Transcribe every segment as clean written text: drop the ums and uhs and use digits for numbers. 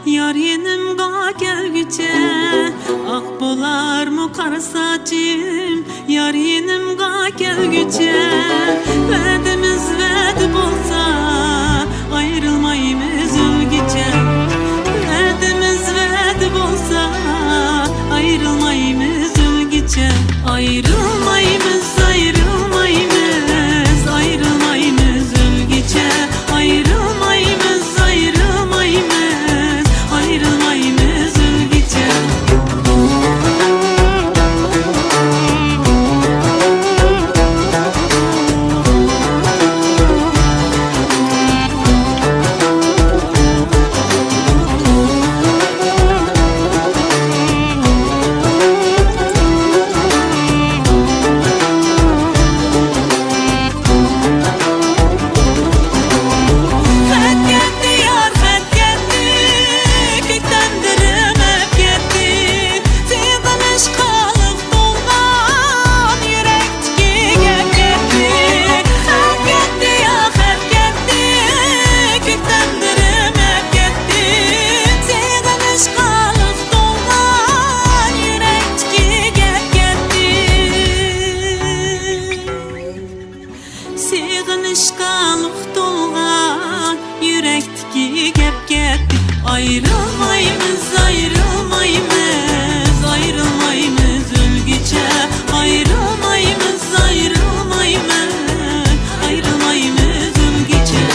Yar yenimga gelgüce ak bolar mı kara saçım? Yar yenimga gelgüce Verdimiz verdi bolsa ayrılmayımız ölgüce. Verdimiz verdi bolsa ayrılmayımız ölgüce. Ayrılmayımız, ayrılmayımız, ayrılmayımız ölgüce. Ayrılmayımız, ayrılmayımız, ayrılmayımız ölgüce. Sığınışqanlıq dolğan yürekteki gep getdi. Ayrılmayımız, ayrılmayımız, ayrılmayımız ölgüce. Ayrılmayımız, ayrılmayımız, ayrılmayımız ölgüce.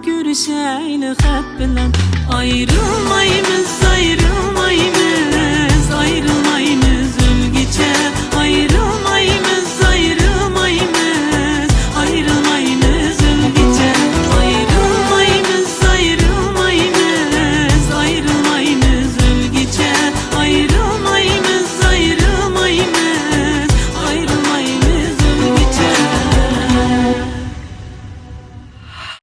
Görüşeyle hep bilen ayrılmayımız, ayrılmayımız.